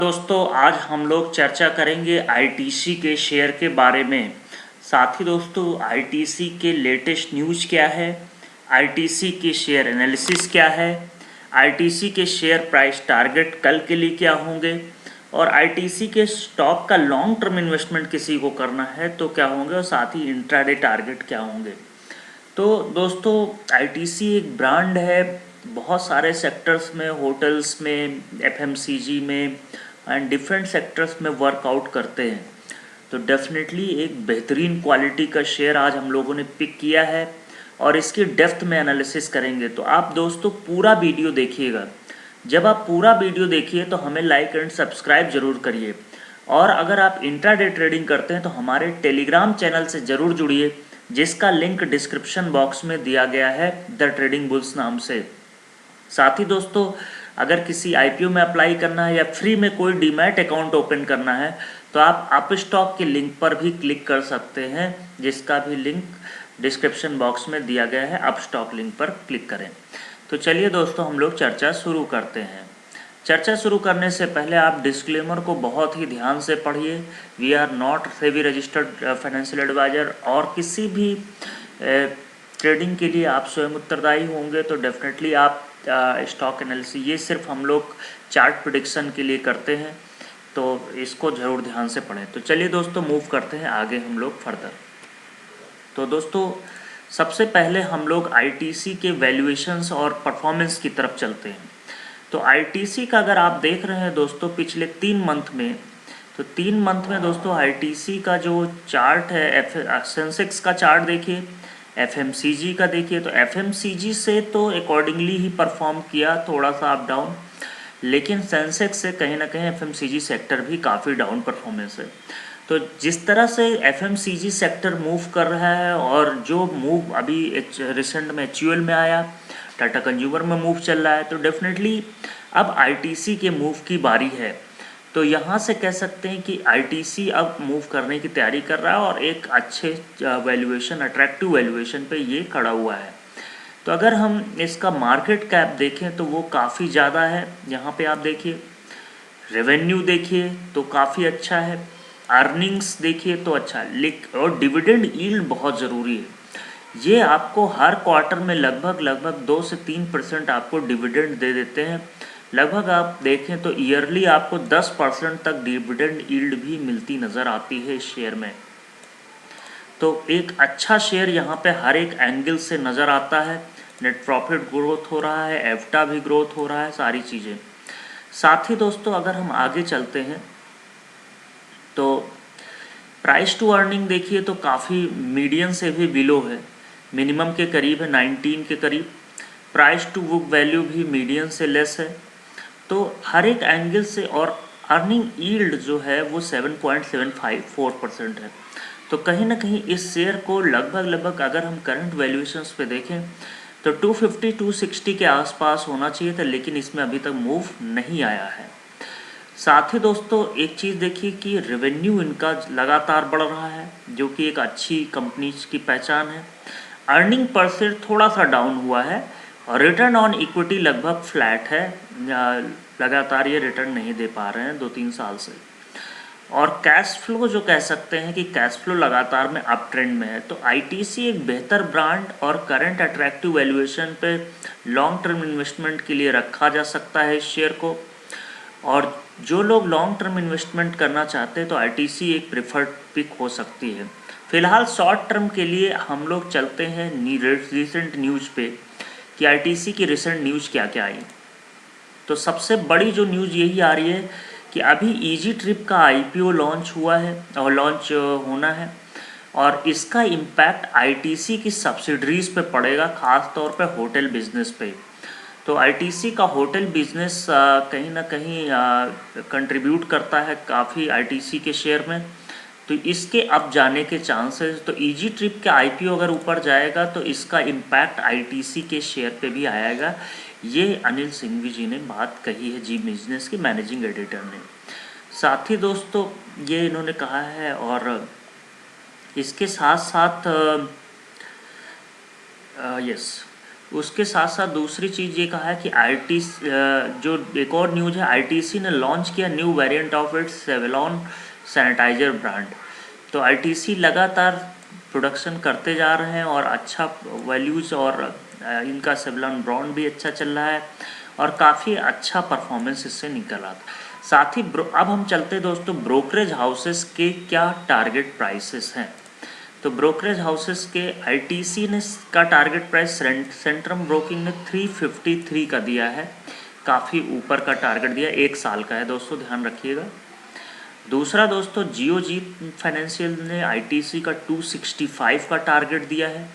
दोस्तों आज हम लोग चर्चा करेंगे आईटीसी के शेयर के बारे में। साथ ही दोस्तों आईटीसी के लेटेस्ट न्यूज़ क्या है, आईटीसी के शेयर एनालिसिस क्या है, आईटीसी के शेयर प्राइस टारगेट कल के लिए क्या होंगे और आईटीसी के स्टॉक का लॉन्ग टर्म इन्वेस्टमेंट किसी को करना है तो क्या होंगे और साथ ही इंट्राडे टारगेट क्या होंगे। तो दोस्तों आईटीसी एक ब्रांड है, बहुत सारे सेक्टर्स में, होटल्स में, एफएमसीजी में एंड डिफरेंट सेक्टर्स में वर्कआउट करते हैं। तो डेफिनेटली एक बेहतरीन क्वालिटी का शेयर आज हम लोगों ने पिक किया है और इसकी डेप्थ में एनालिसिस करेंगे। तो आप दोस्तों पूरा वीडियो देखिएगा। जब आप पूरा वीडियो देखिए तो हमें लाइक एंड सब्सक्राइब जरूर करिए और अगर आप इंट्राडे ट्रेडिंग करते हैं तो हमारे टेलीग्राम चैनल से ज़रूर जुड़िए, जिसका लिंक डिस्क्रिप्शन बॉक्स में दिया गया है द ट्रेडिंग बुल्स नाम से। साथ ही दोस्तों अगर किसी आईपीओ में अप्लाई करना है या फ्री में कोई डीमैट अकाउंट ओपन करना है तो आप अपस्टॉक के लिंक पर भी क्लिक कर सकते हैं, जिसका भी लिंक डिस्क्रिप्शन बॉक्स में दिया गया है। अपस्टॉक लिंक पर क्लिक करें। तो चलिए दोस्तों हम लोग चर्चा शुरू करते हैं। चर्चा शुरू करने से पहले आप डिस्क्लेमर को बहुत ही ध्यान से पढ़िए। We are not SEBI registered financial adviser और किसी भी ट्रेडिंग के लिए आप स्वयं उत्तरदायी होंगे। तो डेफिनेटली आप स्टॉक एनालिसिस ये सिर्फ हम लोग चार्ट प्रेडिक्शन के लिए करते हैं, तो इसको ज़रूर ध्यान से पढ़ें। तो चलिए दोस्तों मूव करते हैं आगे हम लोग फर्दर। तो दोस्तों सबसे पहले हम लोग आईटीसी के वैल्यूएशंस और परफॉर्मेंस की तरफ चलते हैं। तो आईटीसी का अगर आप देख रहे हैं दोस्तों पिछले 3 मंथ में, तो 3 मंथ में दोस्तों आईटीसी का जो चार्ट है, सेंसेक्स का चार्ट देखिए, एफएमसीजी का देखिए। तो एफएमसीजी से तो अकॉर्डिंगली ही परफॉर्म किया, थोड़ा सा अप डाउन, लेकिन सेंसेक्स से कहीं ना कहीं एफएमसीजी सेक्टर भी काफ़ी डाउन परफॉर्मेंस है। तो जिस तरह से एफएमसीजी सेक्टर मूव कर रहा है और जो मूव अभी रिसेंट में एचयूएल में आया, टाटा कंज्यूमर में मूव चल रहा है, तो डेफिनेटली अब आईटीसी के मूव की बारी है। तो यहाँ से कह सकते हैं कि आईटीसी अब मूव करने की तैयारी कर रहा है और एक अच्छे वैल्यूएशन, अट्रैक्टिव वैल्यूएशन पे ये खड़ा हुआ है। तो अगर हम इसका मार्केट कैप देखें तो वो काफ़ी ज़्यादा है। यहाँ पे आप देखिए, रेवेन्यू देखिए तो काफ़ी अच्छा है, अर्निंग्स देखिए तो अच्छा, और डिविडेंड यील्ड बहुत ज़रूरी है। ये आपको हर क्वार्टर में लगभग 2 से 3% आपको डिविडेंड दे देते हैं। लगभग आप देखें तो ईयरली आपको 10% तक डिविडेंड यील्ड भी मिलती नज़र आती है इस शेयर में। तो एक अच्छा शेयर यहाँ पे हर एक एंगल से नज़र आता है। नेट प्रॉफिट ग्रोथ हो रहा है, एफ्टा भी ग्रोथ हो रहा है, सारी चीज़ें। साथ ही दोस्तों अगर हम आगे चलते हैं तो प्राइस टू अर्निंग देखिए तो काफ़ी मीडियन से भी बिलो है, मिनिमम के करीब है, 19 के करीब। प्राइस टू बुक वैल्यू भी मीडियन से लेस है। तो हर एक एंगल से, और अर्निंग यील्ड जो है वो 7.754% है। तो कहीं ना कहीं इस शेयर को लगभग अगर हम करंट वैल्यूएशंस पे देखें तो 250-260 के आसपास होना चाहिए था, लेकिन इसमें अभी तक मूव नहीं आया है। साथ ही दोस्तों एक चीज़ देखिए कि रेवेन्यू इनका लगातार बढ़ रहा है, जो कि एक अच्छी कंपनी की पहचान है। अर्निंग पर शेयर थोड़ा सा डाउन हुआ है और रिटर्न ऑन इक्विटी लगभग फ्लैट है, लगातार ये रिटर्न नहीं दे पा रहे हैं 2-3 साल से। और कैश फ्लो जो कह सकते हैं कि कैश फ्लो लगातार में अप ट्रेंड में है। तो आईटीसी एक बेहतर ब्रांड और करंट अट्रैक्टिव वैल्यूएशन पे लॉन्ग टर्म इन्वेस्टमेंट के लिए रखा जा सकता है इस शेयर को। और जो लोग लॉन्ग टर्म इन्वेस्टमेंट करना चाहते हैं तो आईटीसी एक प्रेफर्ड पिक हो सकती है। फिलहाल शॉर्ट टर्म के लिए हम लोग चलते हैं रिसेंट न्यूज़ पे कि आईटीसी की रिसेंट न्यूज़ क्या क्या आई। तो सबसे बड़ी जो न्यूज़ यही आ रही है कि अभी ईजी ट्रिप का आईपीओ लॉन्च हुआ है और लॉन्च होना है, और इसका इम्पैक्ट आईटीसी की सब्सिडरीज पे पड़ेगा, ख़ास तौर पे होटल बिजनेस पे। तो आईटीसी का होटल बिजनेस कहीं ना कहीं कंट्रीब्यूट करता है काफ़ी आईटीसी के शेयर में। तो इसके अप जाने के चांसेस, तो ईजी ट्रिप के आईपीओ अगर ऊपर जाएगा तो इसका इम्पैक्ट आईटीसी के शेयर पे भी आएगा। ये अनिल सिंघवी जी ने बात कही है, जी बिजनेस के मैनेजिंग एडिटर ने। साथ ही दोस्तों ये इन्होंने कहा है, और इसके साथ साथ यस, उसके साथ साथ दूसरी चीज़ ये कहा है कि जो एक और न्यूज़ है, आईटीसी ने लॉन्च किया new variant of its Savlon sanitiser brand. तो आईटीसी लगातार प्रोडक्शन करते जा रहे हैं और अच्छा वैल्यूज़ और इनका सेवलॉन ब्रांड भी अच्छा चल रहा है और काफ़ी अच्छा परफॉर्मेंस इससे निकल रहा था। साथ ही अब हम चलते दोस्तों ब्रोकरेज हाउसेस के क्या टारगेट प्राइसेस हैं। तो ब्रोकरेज हाउसेस के आईटीसी ने का टारगेट प्राइस सेंट्रम ब्रोकिंग ने 353 का दिया है, काफ़ी ऊपर का टारगेट दिया, 1 साल का है दोस्तों, ध्यान रखिएगा। दूसरा दोस्तों जियोजी फाइनेंशियल ने आईटीसी का 265 का टारगेट दिया है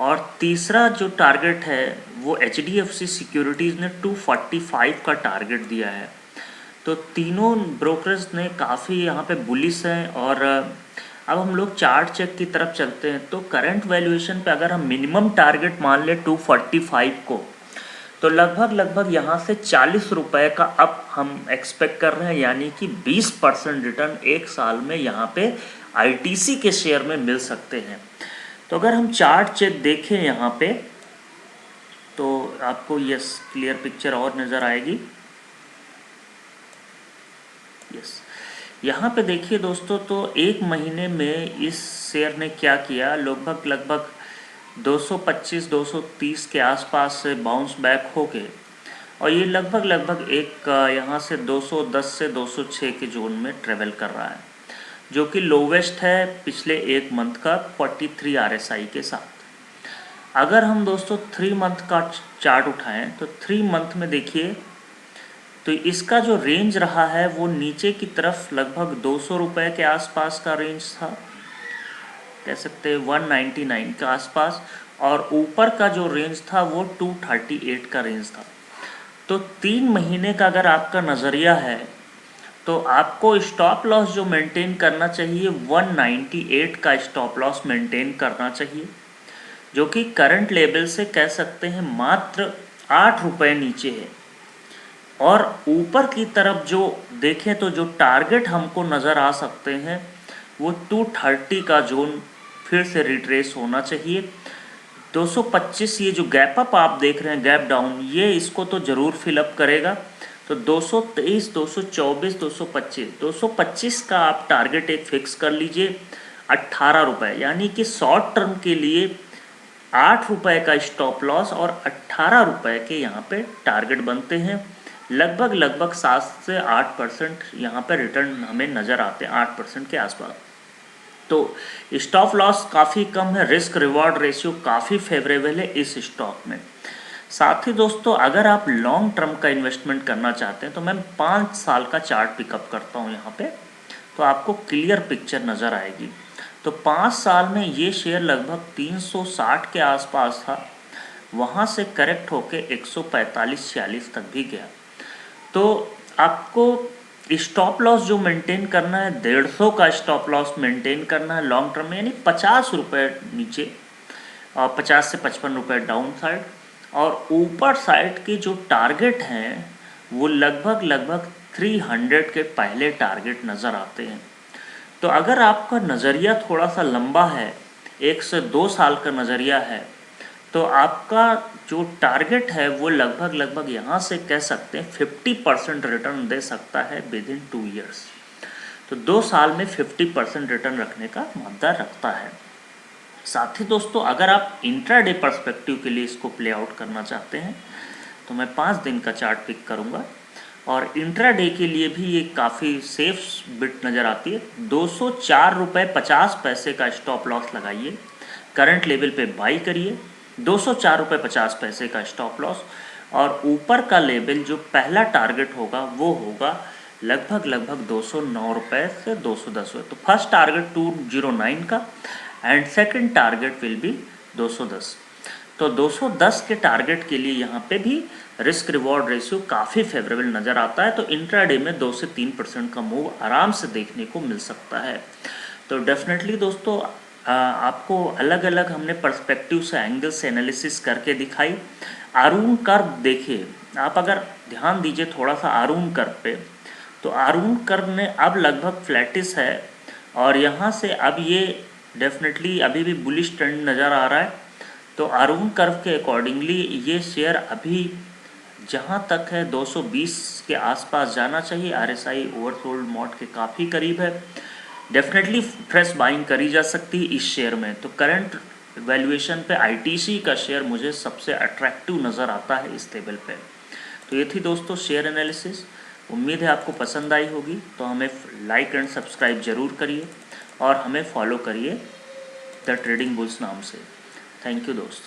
और तीसरा जो टारगेट है वो एचडीएफसी सिक्योरिटीज़ ने 245 का टारगेट दिया है। तो तीनों ब्रोकर्स ने काफ़ी यहाँ पे बुलिश हैं। और अब हम लोग चार्ट चेक की तरफ चलते हैं। तो करंट वैल्यूएशन पे अगर हम मिनिमम टारगेट मान ले 245 को, तो लगभग यहाँ से 40 रुपये का अप हम एक्सपेक्ट कर रहे हैं, यानी कि 20% रिटर्न 1 साल में यहाँ पे आईटीसी के शेयर में मिल सकते हैं। तो अगर हम चार्ट चेक देखें यहाँ पे तो आपको यस क्लियर पिक्चर और नज़र आएगी। यस, यहाँ पे देखिए दोस्तों, तो एक महीने में इस शेयर ने क्या किया, लगभग 225-230 के आसपास से बाउंस बैक होके और ये लगभग एक यहाँ से 210 से 206 के जोन में ट्रेवल कर रहा है, जो कि लोवेस्ट है पिछले एक मंथ का 43 आरएसआई के साथ। अगर हम दोस्तों 3 मंथ का चार्ट उठाएं तो 3 मंथ में देखिए तो इसका जो रेंज रहा है वो नीचे की तरफ लगभग 200 रुपये के आसपास का रेंज था, कह सकते हैं 199 के आसपास, और ऊपर का जो रेंज था वो 238 का रेंज था। तो 3 महीने का अगर आपका नज़रिया है तो आपको स्टॉप लॉस जो मेंटेन करना चाहिए 198 का स्टॉप लॉस मेंटेन करना चाहिए, जो कि करंट लेवल से कह सकते हैं मात्र 8 रुपये नीचे है। और ऊपर की तरफ जो देखें तो जो टारगेट हमको नज़र आ सकते हैं वो 230 का जोन फिर से रिट्रेस होना चाहिए। 225 ये जो गैप अप आप देख रहे हैं, गैप डाउन, ये इसको तो ज़रूर फिलअप करेगा। तो 223, 224, 225 का आप टारगेट एक फिक्स कर लीजिए 18 रुपये, यानी कि शॉर्ट टर्म के लिए 8 रुपये का स्टॉप लॉस और 18 रुपये के यहाँ पे टारगेट बनते हैं। लगभग 7 से 8% यहाँ पे रिटर्न हमें नज़र आते हैं, 8% के आसपास। तो स्टॉप लॉस काफ़ी कम है, रिस्क रिवॉर्ड रेशियो काफ़ी फेवरेबल है इस स्टॉक में। साथ ही दोस्तों अगर आप लॉन्ग टर्म का इन्वेस्टमेंट करना चाहते हैं तो मैं 5 साल का चार्ट पिकअप करता हूँ यहाँ पे, तो आपको क्लियर पिक्चर नज़र आएगी। तो 5 साल में ये शेयर लगभग 360 के आसपास था, वहाँ से करेक्ट होके 145-46 तक भी गया। तो आपको स्टॉप लॉस जो मेंटेन करना है 150 का स्टॉप लॉस मेंटेन करना है लॉन्ग टर्म में, यानी 50 रुपये नीचे और 50 से 55 रुपये डाउन साइड, और ऊपर साइड के जो टारगेट हैं वो लगभग 300 के पहले टारगेट नज़र आते हैं। तो अगर आपका नज़रिया थोड़ा सा लंबा है, 1 से 2 साल का नज़रिया है, तो आपका जो टारगेट है वो लगभग यहाँ से कह सकते हैं 50% रिटर्न दे सकता है विद इन 2 ईयर्स। तो 2 साल में 50% रिटर्न रखने का मादा रखता है। साथ ही दोस्तों अगर आप इंट्राडे पर्सपेक्टिव के लिए इसको प्ले आउट करना चाहते हैं तो मैं 5 दिन का चार्ट पिक करूँगा, और इंट्राडे के लिए भी ये काफ़ी सेफ बिट नज़र आती है। 204 रुपये 50 पैसे का स्टॉप लॉस लगाइए, करंट लेवल पे बाई करिए, 204 रुपये 50 पैसे का स्टॉप लॉस, और ऊपर का लेवल जो पहला टारगेट होगा वो होगा लगभग 209 रुपये से 210 रुपये। तो फर्स्ट टारगेट 209 का and second target will be 210। तो 210 के टारगेट के लिए यहाँ पे भी रिस्क रिवॉर्ड रेशियो काफ़ी फेवरेबल नज़र आता है। तो इंट्राडे में 2 से 3% का मूव आराम से देखने को मिल सकता है। तो डेफिनेटली दोस्तों आपको अलग अलग हमने पर्सपेक्टिव से, एंगल से एनालिसिस करके दिखाई। आरून कर्व देखिए, आप अगर ध्यान दीजिए थोड़ा सा आरून कर्व पे, तो आरून कर्व ने अब लगभग फ्लैटिस है और यहाँ से अब ये डेफिनेटली अभी भी बुलिश ट्रेंड नज़र आ रहा है। तो अरुण कर्व के अकॉर्डिंगली ये शेयर अभी जहाँ तक है 220 के आसपास जाना चाहिए। RSI ओवरसोल्ड मोड के काफ़ी करीब है। डेफिनेटली फ्रेश बाइंग करी जा सकती है इस शेयर में। तो करंट वैल्यूएशन पे ITC का शेयर मुझे सबसे अट्रैक्टिव नज़र आता है इस लेवल पे। तो ये थी दोस्तों शेयर एनालिसिस। उम्मीद है आपको पसंद आई होगी। तो हमें लाइक एंड सब्सक्राइब ज़रूर करिए और हमें फॉलो करिए द ट्रेडिंग बुल्स नाम से। थैंक यू दोस्त।